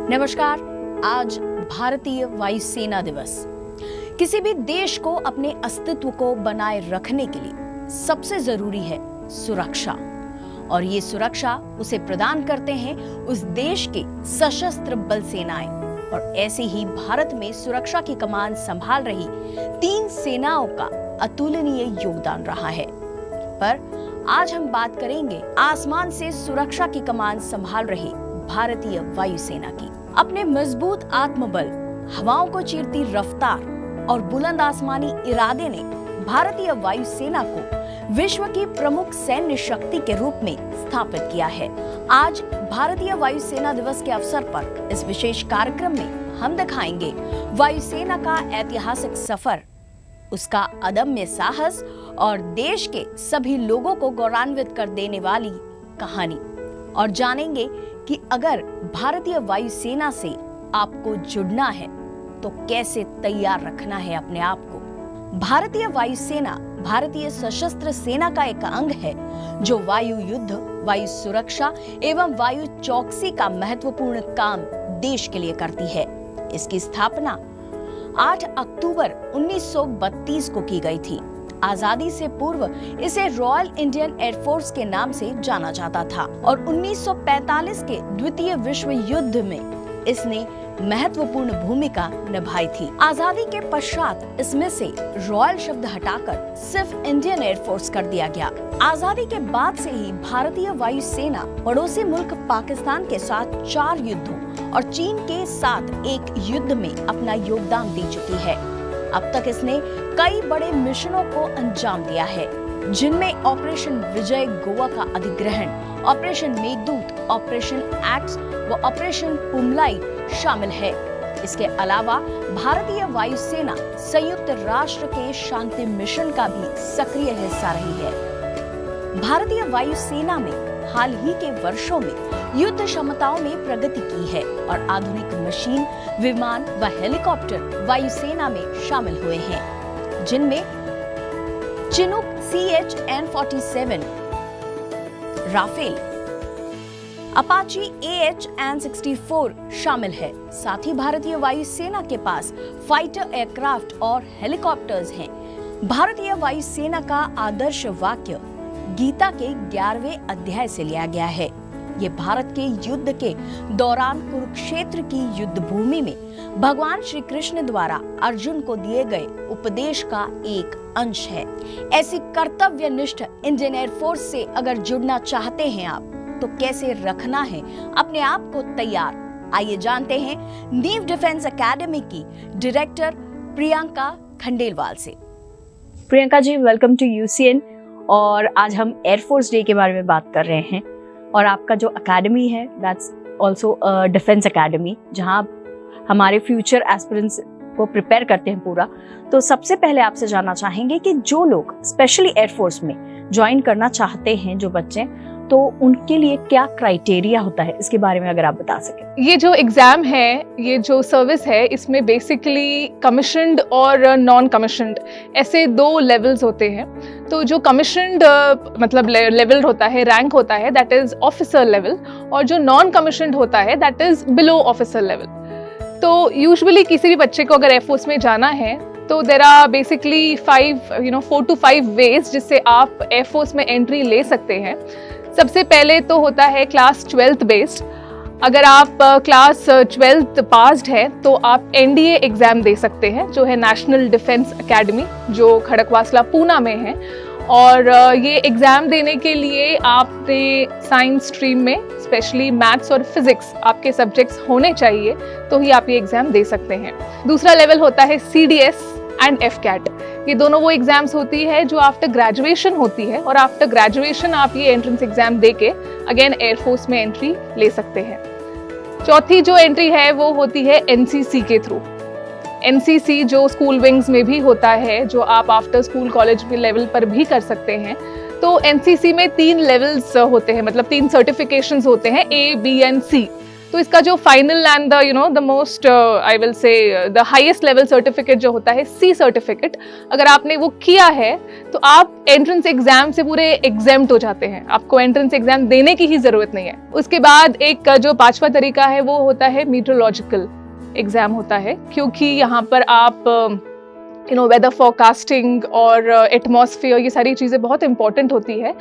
नमस्कार। आज भारतीय वायुसेना दिवस। किसी भी देश को अपने अस्तित्व को बनाए रखने के लिए सबसे जरूरी है सुरक्षा, और ये सुरक्षा उसे प्रदान करते हैं उस देश के सशस्त्र बल सेनाएं। और ऐसे ही भारत में सुरक्षा की कमान संभाल रही 3 सेनाओं का अतुलनीय योगदान रहा है। पर आज हम बात करेंगे आसमान से सुरक्षा की कमान संभाल रही भारतीय वायुसेना की। अपने मजबूत आत्मबल, हवाओं को चीरती रफ्तार और बुलंद आसमानी इरादे ने भारतीय वायुसेना को विश्व की प्रमुख सैन्य शक्ति के रूप में स्थापित किया है। आज भारतीय वायुसेना दिवस के अवसर पर इस विशेष कार्यक्रम में हम दिखाएंगे वायुसेना का ऐतिहासिक सफर, उसका अदम्य साहस और देश के सभी लोगों को गौरवान्वित कर देने वाली कहानी, और जानेंगे कि अगर भारतीय वायुसेना से आपको जुड़ना है तो कैसे तैयार रखना है अपने आप को। भारतीय वायुसेना भारतीय सशस्त्र सेना का एक अंग है जो वायु युद्ध, वायु सुरक्षा एवं वायु चौकसी का महत्वपूर्ण काम देश के लिए करती है। इसकी स्थापना 8 अक्टूबर 1932 को की गई थी। आजादी से पूर्व इसे रॉयल इंडियन एयरफोर्स के नाम से जाना जाता था और 1945 के द्वितीय विश्व युद्ध में इसने महत्वपूर्ण भूमिका निभाई थी। आजादी के पश्चात इसमें से रॉयल शब्द हटाकर सिर्फ इंडियन एयरफोर्स कर दिया गया। आजादी के बाद से ही भारतीय वायुसेना पड़ोसी मुल्क पाकिस्तान के साथ 4 युद्धों और चीन के साथ एक युद्ध में अपना योगदान दे चुकी है। अब तक इसने कई बड़े मिशनों को अंजाम दिया है, जिनमें ऑपरेशन विजय गोवा का अधिग्रहण, ऑपरेशन मेघदूत, ऑपरेशन एक्स व ऑपरेशन पुमलाई शामिल है। इसके अलावा भारतीय वायुसेना संयुक्त राष्ट्र के शांति मिशन का भी सक्रिय हिस्सा रही है। भारतीय वायुसेना में हाल ही के वर्षों में युद्ध क्षमताओं में प्रगति की है और आधुनिक मशीन, विमान व हेलीकॉप्टर वायुसेना में शामिल हुए हैं, जिनमें Chinook CH-N47, Rafale, Apache AH-N64 शामिल है। साथ ही भारतीय वायुसेना के पास फाइटर एयरक्राफ्ट और हेलीकॉप्टर्स हैं। भारतीय वायुसेना का आदर्श वाक्य गीता के 11वें अध्याय से लिया गया है। ये भारत के युद्ध के दौरान कुरुक्षेत्र की युद्ध भूमि में भगवान श्री कृष्ण द्वारा अर्जुन को दिए गए उपदेश का एक अंश है। ऐसी कर्तव्यनिष्ठ इंडियन एयरफोर्स से अगर जुड़ना चाहते हैं आप, तो कैसे रखना है अपने आप को तैयार, आइए जानते हैं नीव डिफेंस एकेडमी की डायरेक्टर प्रियंका खंडेलवाल से। Priyanka ji, welcome to UCN। और आज हम एयरफोर्स डे के बारे में बात कर रहे हैं, और आपका जो एकेडमी है दैट्स आल्सो डिफेंस एकेडमी, जहां हमारे फ्यूचर एस्पिरेंट्स को प्रिपेयर करते हैं पूरा। तो सबसे पहले आपसे जानना चाहेंगे कि जो लोग स्पेशली एयरफोर्स में ज्वाइन करना चाहते हैं, जो बच्चे, तो उनके लिए क्या क्राइटेरिया होता है, इसके बारे में अगर आप बता सकें। ये जो एग्जाम है, ये जो सर्विस है, इसमें बेसिकली कमीशन्ड और नॉन कमीशन्ड ऐसे 2 लेवल्स होते हैं। तो जो कमीशन्ड मतलब लेवल होता है, रैंक होता है, दैट इज ऑफिसर लेवल, और जो नॉन कमीशन्ड होता है that is below officer level. तो यूजुअली किसी भी बच्चे को अगर एयरफोर्स में जाना है तो there are basically 4 to 5 ways जिससे आप एयरफोर्स में एंट्री ले सकते हैं। सबसे पहले तो होता है क्लास 12th बेस्ड। अगर आप क्लास 12th पास्ड है तो आप NDA एग्जाम दे सकते हैं, जो है नेशनल डिफेंस एकेडमी, जो खड़कवासला पूना में है। और ये एग्जाम देने के लिए आपने साइंस स्ट्रीम में स्पेशली मैथ्स और फिजिक्स आपके सब्जेक्ट्स होने चाहिए, तो ही आप ये एग्जाम दे सकते हैं। दूसरा लेवल होता है CDS एंड FCAT। ये दोनों वो एग्जाम्स होती है जो आफ्टर ग्रेजुएशन होती है, और आफ्टर ग्रेजुएशन आप ये एंट्रेंस एग्जाम देके अगेन एयरफोर्स में एंट्री ले सकते हैं। चौथी जो एंट्री है वो होती है NCC के थ्रू। NCC जो स्कूल विंग्स में भी होता है, जो आप आफ्टर स्कूल कॉलेज लेवल पर भी कर सकते हैं। तो NCC में 3 लेवल्स होते हैं, मतलब 3 सर्टिफिकेशंस होते हैं, A, B एंड C। तो इसका जो final and the the most I will say the highest level certificate जो होता है सी सर्टिफिकेट, अगर आपने वो किया है तो आप एंट्रेंस एग्जाम से पूरे एग्जेम्प्ट हो जाते हैं, आपको एंट्रेंस एग्जाम देने की ही जरूरत नहीं है। उसके बाद एक जो 5वां तरीका है वो होता है मीटरोलॉजिकल एग्जाम होता है, क्योंकि यहाँ पर आप वेदर फोरकास्टिंग और एटमॉस्फेयर ये सारी चीज़ें बहुत इंपॉर्टेंट होती है।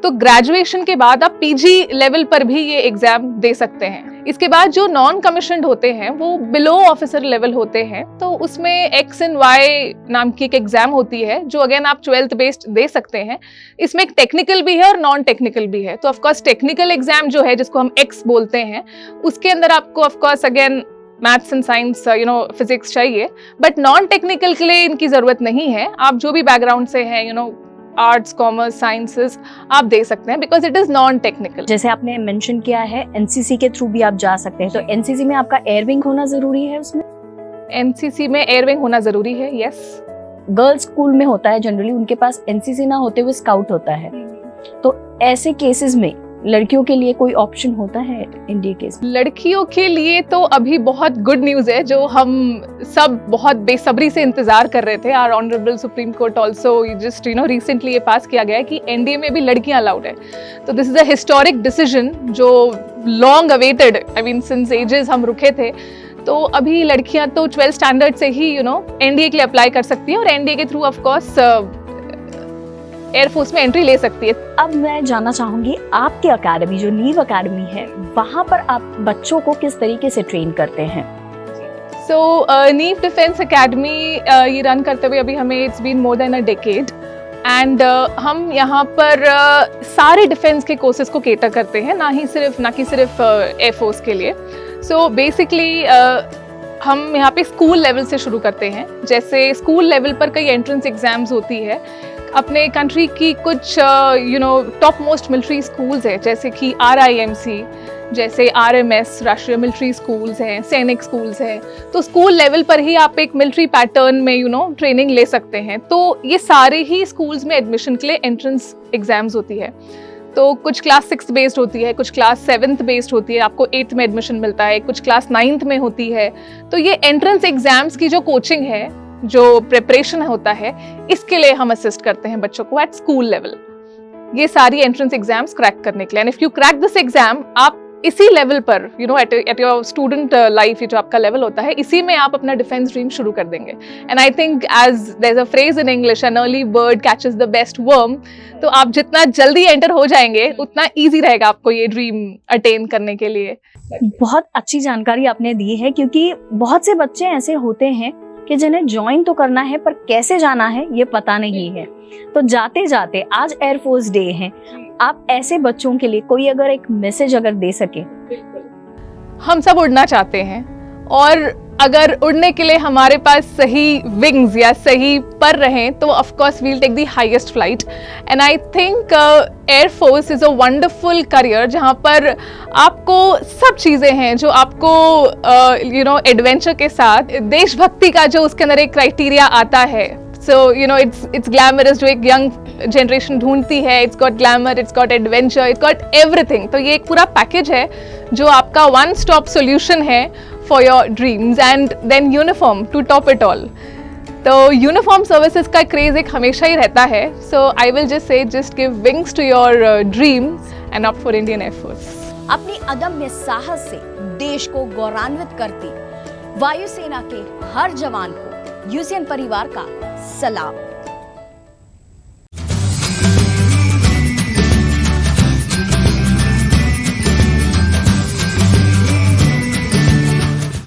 तो ग्रेजुएशन के बाद आप पीजी लेवल पर भी ये एग्जाम दे सकते हैं। इसके बाद जो नॉन कमीशन्ड होते हैं वो बिलो ऑफिसर लेवल होते हैं, तो उसमें एक्स एंड वाई नाम की एक एग्जाम होती है जो अगेन आप 12th बेस्ड दे सकते हैं। इसमें एक टेक्निकल भी है और नॉन टेक्निकल भी है। तो ऑफकोर्स टेक्निकल एग्जाम जो है जिसको हम एक्स बोलते हैं, उसके अंदर आपको of course again maths and science physics चाहिए, बट नॉन टेक्निकल के लिए इनकी जरूरत नहीं है। आप जो भी बैकग्राउंड से हैं आर्ट्स, कॉमर्स, साइंसेस आप दे सकते हैं, because it is non technical. जैसे आपने मेंशन किया है एनसीसी के थ्रू भी आप जा सकते हैं, तो एनसीसी में आपका एयर विंग होना जरूरी है? उसमें एनसीसी में एयर विंग होना जरूरी है, यस। गर्ल्स स्कूल में होता है जनरली, उनके पास एनसीसी ना होते हुए स्काउट होता है, तो ऐसे केसेस में लड़कियों के लिए कोई ऑप्शन होता है इंडिया केस? लड़कियों के लिए तो अभी बहुत गुड न्यूज़ है जो हम सब बहुत बेसब्री से इंतजार कर रहे थे। Our honourable supreme court also just recently ये पास किया गया है कि एनडीए में भी लड़कियां अलाउड है। तो this is a historic decision जो long awaited, I mean since ages हम रुके थे। तो अभी लड़कियां तो 12th स्टैंडर्ड से ही एनडीए के लिए अप्लाई कर सकती है और एनडीए के थ्रू ऑफ कोर्स एयरफोर्स में एंट्री ले सकती है। अब मैं जानना चाहूंगी आपकी अकेडमी जो नीव अकेडमी है, वहां पर आप बच्चों को किस तरीके से ट्रेन करते हैं? सो नीव डिफेंस अकेडमी ये रन करते हुए अभी हमें it's been more than a decade and हम यहाँ पर सारे डिफेंस के कोर्सेज को केटर करते हैं, ना कि सिर्फ एयरफोर्स के लिए। सो बेसिकली हम यहाँ पे स्कूल लेवल से शुरू करते हैं। जैसे स्कूल लेवल पर कई एंट्रेंस एग्जाम्स होती है। अपने कंट्री की कुछ टॉप मोस्ट मिलिट्री स्कूल्स है, जैसे कि RIMC, जैसे RMS राष्ट्रीय मिलिट्री स्कूल्स हैं, सैनिक स्कूल्स हैं। तो स्कूल लेवल पर ही आप एक मिलिट्री पैटर्न में ट्रेनिंग ले सकते हैं। तो ये सारे ही स्कूल्स में एडमिशन के लिए एंट्रेंस एग्जाम्स होती है। तो कुछ क्लास 6 बेस्ड होती है, कुछ क्लास 7th बेस्ड होती है, आपको 8th में एडमिशन मिलता है, कुछ क्लास 9th में होती है। तो ये एंट्रेंस एग्जाम्स की जो कोचिंग है, जो प्रिपरेशन होता है, इसके लिए हम असिस्ट करते हैं बच्चों को एट स्कूल लेवल, ये सारी एंट्रेंस एग्जाम्स क्रैक करने के लिए। And if you crack this exam, आप इसी लेवल पर एट योर स्टूडेंट लाइफ, ये जो आपका लेवल होता है, इसी में आप अपना डिफेंस ड्रीम शुरू कर देंगे। And I think as there is a phrase in English, an early bird catches the best worm. तो आप जितना जल्दी एंटर हो जाएंगे उतना ईजी रहेगा आपको ये ड्रीम अटेन करने के लिए। बहुत अच्छी जानकारी आपने दी है, क्योंकि बहुत से बच्चे ऐसे होते हैं कि जिन्हें ज्वाइन तो करना है पर कैसे जाना है ये पता नहीं है। तो जाते जाते आज एयरफोर्स डे है, आप ऐसे बच्चों के लिए कोई अगर एक मैसेज अगर दे सके? हम सब उड़ना चाहते हैं और अगर उड़ने के लिए हमारे पास सही विंग्स या सही पर रहें तो of course we will take the highest flight. And I think air force is a wonderful career जहाँ पर आपको सब चीज़ें हैं जो आपको एडवेंचर के साथ देशभक्ति का जो उसके अंदर एक क्राइटेरिया आता है। So it's glamorous, जो एक यंग जनरेशन ढूंढती है। It's got glamour, it's got adventure, it's got everything। तो ये एक पूरा पैकेज है जो आपका one stop solution है for your dreams, and then uniform to top it all। तो यूनिफॉर्म सर्विसेज का क्रेज एक हमेशा ही रहता है। So I will just say, just give wings to your dreams and opt for Indian Air Force। अपनी अदम्य साहस से देश को गौरवान्वित करती वायुसेना के हर जवान को यूसीएन परिवार का सलाम।